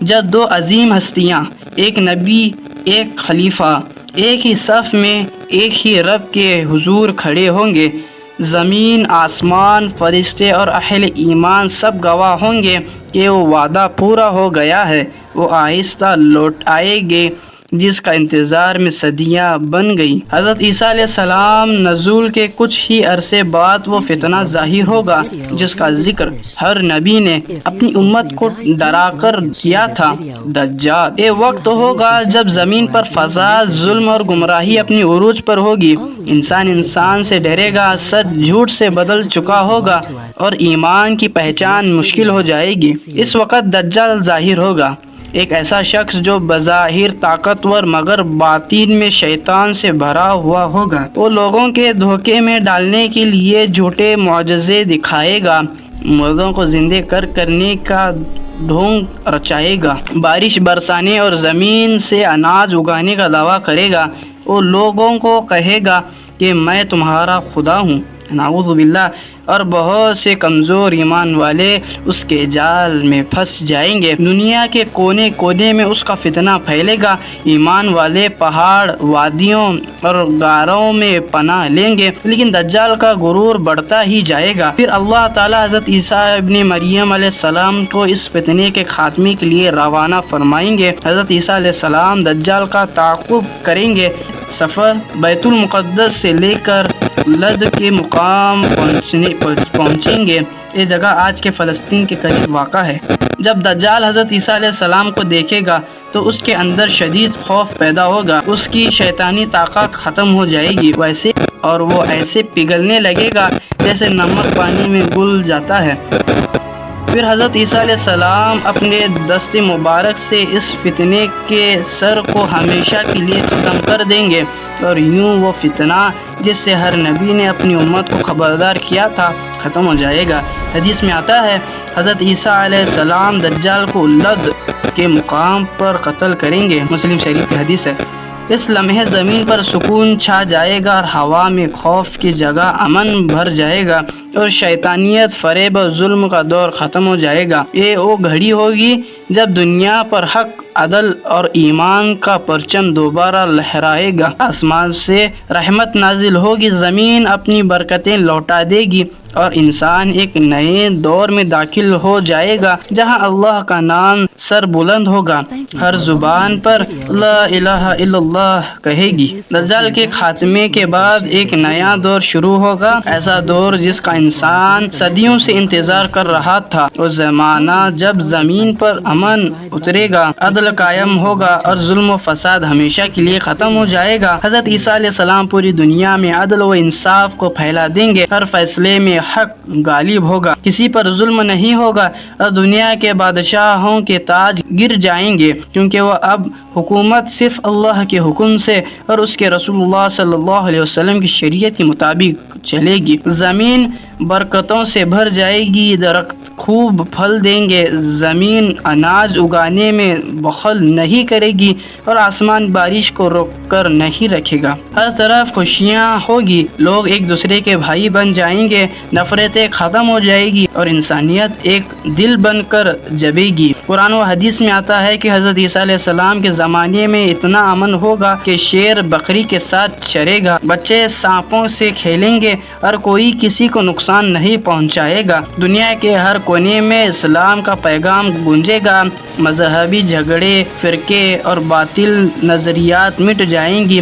جب دو عظیم ہستیاں، ایک نبی ایک خلیفہ، ایک ہی صف میں ایک ہی رب کے حضور کھڑے ہوں گے، زمین، آسمان، فرشتے اور اہل ایمان سب گواہ ہوں گے کہ وہ وعدہ پورا ہو گیا ہے۔ وہ آہستہ لوٹ آئے گے جس کا انتظار میں صدیاں بن گئی۔ حضرت عیسیٰ علیہ السلام نزول کے کچھ ہی عرصے بعد وہ فتنہ ظاہر ہوگا جس کا ذکر ہر نبی نے اپنی امت کو ڈرا کر کیا تھا، دجال۔ یہ وقت ہوگا جب زمین پر فساد، ظلم اور گمراہی اپنی عروج پر ہوگی، انسان سے ڈرے گا، سچ جھوٹ سے بدل چکا ہوگا اور ایمان کی پہچان مشکل ہو جائے گی۔ اس وقت دجال ظاہر ہوگا، ایک ایسا شخص جو بظاہر طاقتور مگر باطن میں شیطان سے بھرا ہوا ہوگا۔ وہ لوگوں کے دھوکے میں ڈالنے کے لیے جھوٹے معجزے دکھائے گا، مردوں کو زندہ کرنے کا ڈھونگ رچائے گا، بارش برسانے اور زمین سے اناج اگانے کا دعویٰ کرے گا۔ وہ لوگوں کو کہے گا کہ میں تمہارا خدا ہوں، نعوذ باللہ، اور بہت سے کمزور ایمان والے اس کے جال میں پھنس جائیں گے۔ دنیا کے کونے کونے میں اس کا فتنہ پھیلے گا، ایمان والے پہاڑ، وادیوں اور غاروں میں پناہ لیں گے، لیکن دجال کا غرور بڑھتا ہی جائے گا۔ پھر اللہ تعالیٰ حضرت عیسیٰ ابن مریم علیہ السلام کو اس فتنے کے خاتمے کے لیے روانہ فرمائیں گے۔ حضرت عیسیٰ علیہ السلام دجال کا تعاقب کریں گے۔ سفر بیت المقدس سے لے کر لد کے مقام پہنچیں گے۔ یہ جگہ آج کے فلسطین کے قریب واقع ہے۔ جب دجال حضرت عیسیٰ علیہ السلام کو دیکھے گا تو اس کے اندر شدید خوف پیدا ہوگا، اس کی شیطانی طاقت ختم ہو جائے گی، اور وہ ایسے پگھلنے لگے گا جیسے نمک پانی میں گل جاتا ہے۔ پھر حضرت عیسیٰ علیہ السلام اپنے دست مبارک سے اس فتنے کے سر کو ہمیشہ کے لیے ختم کر دیں گے، اور یوں وہ فتنہ جس سے ہر نبی نے اپنی امت کو خبردار کیا تھا ختم ہو جائے گا۔ حدیث میں آتا ہے حضرت عیسیٰ علیہ السلام دجال کو لد کے مقام پر قتل کریں گے، مسلم شریف کی حدیث ہے۔ اس لمحے زمین پر سکون چھا جائے گا اور ہوا میں خوف کی جگہ امن بھر جائے گا، اور شیطانیت، فریب اور ظلم کا دور ختم ہو جائے گا۔ یہ وہ گھڑی ہوگی جب دنیا پر حق، عدل اور ایمان کا پرچم دوبارہ لہرائے گا، آسمان سے رحمت نازل ہوگی، زمین اپنی برکتیں لوٹا دے گی، اور انسان ایک نئے دور میں داخل ہو جائے گا جہاں اللہ کا نام سر بلند ہوگا، ہر زبان پر لا الہ الا اللہ کہے گی۔ دجال کے خاتمے کے بعد ایک نیا دور شروع ہوگا، ایسا دور جس کا انسان صدیوں سے انتظار کر رہا تھا۔ وہ زمانہ جب زمین پر امن اترے گا، عدل قائم ہوگا اور ظلم و فساد ہمیشہ کے لیے ختم ہو جائے گا۔ حضرت عیسیٰ علیہ السلام پوری دنیا میں عدل و انصاف کو پھیلا دیں گے، ہر فیصلے میں حق غالب ہوگا، کسی پر ظلم نہیں ہوگا، اور دنیا کے بادشاہوں کے تاج گر جائیں گے، کیونکہ وہ اب حکومت صرف اللہ کے حکم سے اور اس کے رسول اللہ صلی اللہ علیہ وسلم کی شریعت کے مطابق چلے گی۔ زمین برکتوں سے بھر جائے گی، درخت خوب پھل دیں گے، زمین اناج اگانے میں بخل نہیں کرے گی، اور آسمان بارش کو روک کر نہیں رکھے گا۔ ہر طرف خوشیاں ہوگی، لوگ ایک دوسرے کے بھائی بن جائیں گے، نفرتیں ختم ہو جائے گی اور انسانیت ایک دل بن کر جبے گی۔ قرآن و حدیث میں آتا ہے کہ حضرت عیسیٰ علیہ السلام کے زمانے میں اتنا امن ہوگا کہ شیر بکری کے ساتھ چرے گا، بچے سانپوں سے کھیلیں گے اور کوئی کسی کو نقصان نہیں پہنچائے گا۔ دنیا کے ہر کونے میں اسلام کا پیغام گونجے گا، مذہبی جھگڑے، فرقے اور باطل نظریات مٹ جائیں گی۔